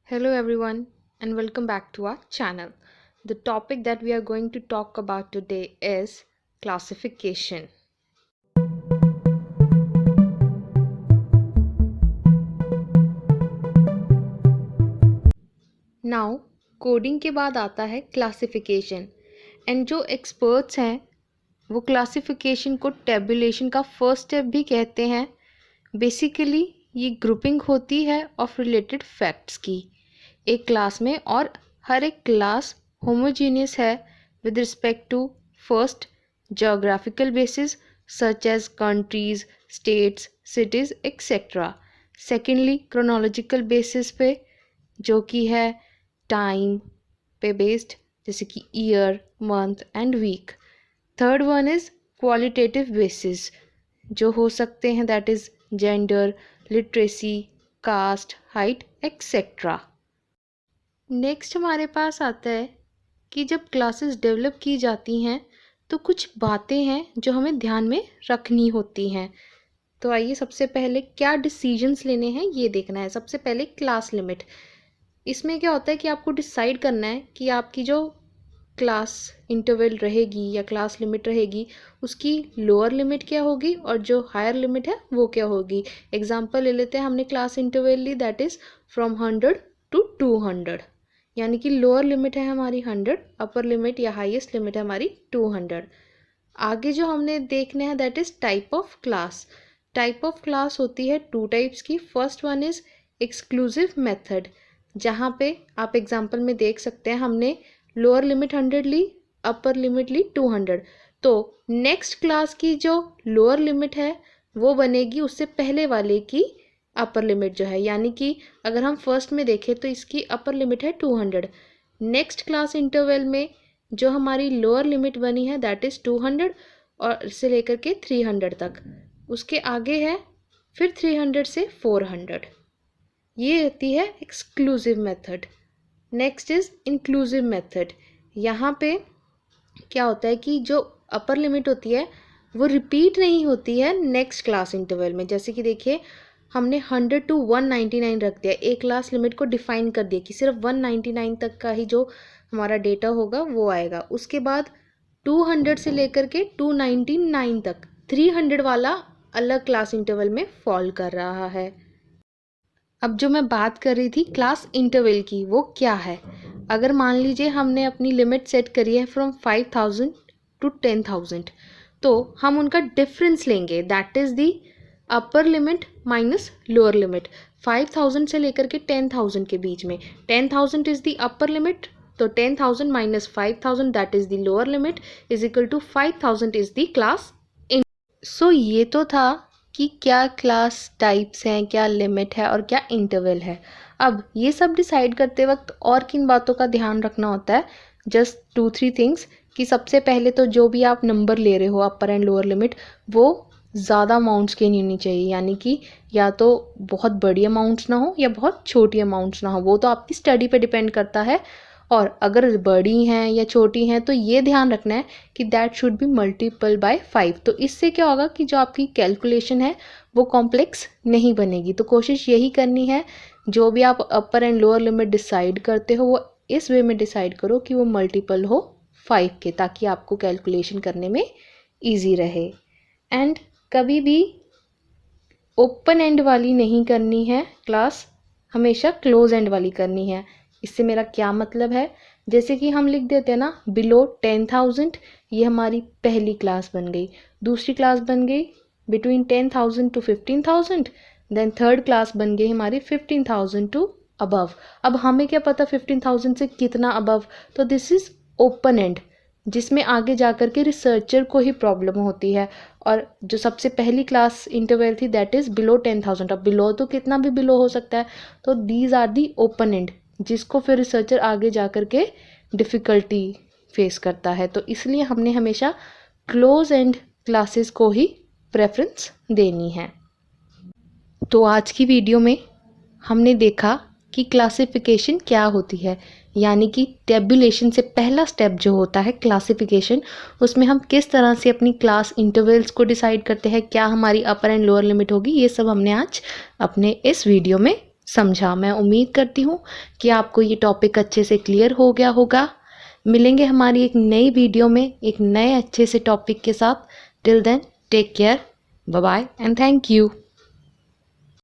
Hello everyone and welcome back to our channel. The topic that we are going to talk about today is classification. Now coding के बाद आता है classification and जो experts हैं वो classification को tabulation का फर्स्ट स्टेप भी कहते हैं. बेसिकली ये ग्रुपिंग होती है ऑफ रिलेटेड फैक्ट्स की एक क्लास में और हर एक क्लास होमोजीनियस है with respect to first geographical basis such as countries, states, cities etc. Secondly chronological basis पे जो कि है टाइम पे बेस्ड जैसे कि year month and week. Third one is qualitative basis जो हो सकते हैं that is gender, literacy, caste, height etcetera. Next हमारे पास आता है कि जब क्लासेस डेवलप की जाती हैं तो कुछ बातें हैं जो हमें ध्यान में रखनी होती हैं. तो आइए सबसे पहले क्या डिसीजंस लेने हैं ये देखना है. सबसे पहले क्लास लिमिट. इसमें क्या होता है कि आपको डिसाइड करना है कि आपकी जो क्लास इंटरवल रहेगी या क्लास लिमिट रहेगी उसकी लोअर लिमिट क्या होगी और जो हायर लिमिट है वो क्या होगी. एग्जांपल ले लेते हैं. हमने क्लास इंटरवल ली दैट इज़ फ्रॉम 100 to 200 यानी कि लोअर लिमिट है हमारी 100, अपर लिमिट या हाईएस्ट लिमिट है हमारी 200. आगे जो हमने देखना है that is type of class. Type of class होती है टू टाइप्स की. First one is exclusive method जहाँ पे आप एग्जांपल में देख सकते हैं हमने लोअर लिमिट 100 ली, अपर लिमिट ली 200. तो नेक्स्ट क्लास की जो लोअर लिमिट है वो बनेगी उससे पहले वाले की अपर लिमिट जो है. यानी कि अगर हम फर्स्ट में देखें तो इसकी अपर लिमिट है 200. नेक्स्ट क्लास इंटरवल में जो हमारी लोअर लिमिट बनी है दैट इज़ 200 और से लेकर के 300 तक. उसके आगे है फिर 300 से 400. ये होती है exclusive method. Next is inclusive method. यहाँ पे क्या होता है कि जो अपर लिमिट होती है वो रिपीट नहीं होती है नेक्स्ट क्लास इंटरवल में. जैसे कि देखिए हमने 100 to 199 रख दिया. एक क्लास लिमिट को डिफाइन कर दिया कि सिर्फ 199 तक का ही जो हमारा डेटा होगा वो आएगा. उसके बाद 200 से लेकर के 299 तक 300 वाला अलग क्लास इंटरवल में फॉल कर रहा है. अब जो मैं बात कर रही थी क्लास इंटरवल की वो क्या है. अगर मान लीजिए हमने अपनी लिमिट सेट करी है फ्रॉम 5000 to 10,000 तो हम उनका डिफरेंस लेंगे that is the upper limit minus lower limit. 5000 से लेकर के 10,000 के बीच में 10,000 इज़ दी अपर लिमिट तो 10,000 minus 5,000 that is the lower limit is equal to 5,000 is the class. सो ये तो था कि क्या क्लास टाइप्स हैं, क्या लिमिट है और क्या इंटरवल है. अब ये सब डिसाइड करते वक्त और किन बातों का ध्यान रखना होता है. जस्ट 2-3 थिंग्स कि सबसे पहले तो जो भी आप नंबर ले रहे हो अपर एंड लोअर लिमिट वो ज़्यादा अमाउंट्स की नहीं होनी चाहिए. यानी कि या तो बहुत बड़ी अमाउंट्स ना हो या बहुत छोटी अमाउंट्स ना हो. वो तो आपकी स्टडी पे डिपेंड करता है. और अगर बड़ी हैं या छोटी हैं तो ये ध्यान रखना है कि that should be multiple bye 5. तो इससे क्या होगा कि जो आपकी कैलकुलेशन है वो कॉम्प्लेक्स नहीं बनेगी. तो कोशिश यही करनी है जो भी आप अपर एंड लोअर लिमिट डिसाइड करते हो वो इस वे में डिसाइड करो कि वो मल्टीपल हो 5 के ताकि आपको कैलकुलेशन करने में ईजी रहे. एंड कभी भी ओपन एंड वाली नहीं करनी है क्लास, हमेशा क्लोज एंड वाली करनी है. इससे मेरा क्या मतलब है, जैसे कि हम लिख देते हैं ना बिलो 10,000 ये हमारी पहली क्लास बन गई. दूसरी क्लास बन गई between 10,000 to 15,000. Then third class बन गई हमारी 15,000 टू अबव. अब हमें क्या पता 15,000 से कितना अबव. तो दिस इज़ ओपन एंड जिसमें आगे जा कर के रिसर्चर को ही प्रॉब्लम होती है. और जो सबसे पहली क्लास इंटरवल थी दैट इज़ बिलो 10,000. अब बिलो तो कितना भी बिलो हो सकता है. तो these are the open end जिसको फिर रिसर्चर आगे जा कर के डिफ़िकल्टी फेस करता है. तो इसलिए हमने हमेशा क्लोज एंड क्लासेस को ही प्रेफरेंस देनी है. तो आज की वीडियो में हमने देखा कि क्लासिफिकेशन क्या होती है. यानी कि टेबुलेशन से पहला स्टेप जो होता है क्लासिफिकेशन, उसमें हम किस तरह से अपनी क्लास इंटरवल्स को डिसाइड करते हैं, क्या हमारी अपर एंड लोअर लिमिट होगी, ये सब हमने आज अपने इस वीडियो में समझा। मैं उम्मीद करती हूँ कि आपको ये टॉपिक अच्छे से क्लियर हो गया होगा। मिलेंगे हमारी एक नई वीडियो में एक नए अच्छे से टॉपिक के साथ। Till then take care, bye bye and thank you.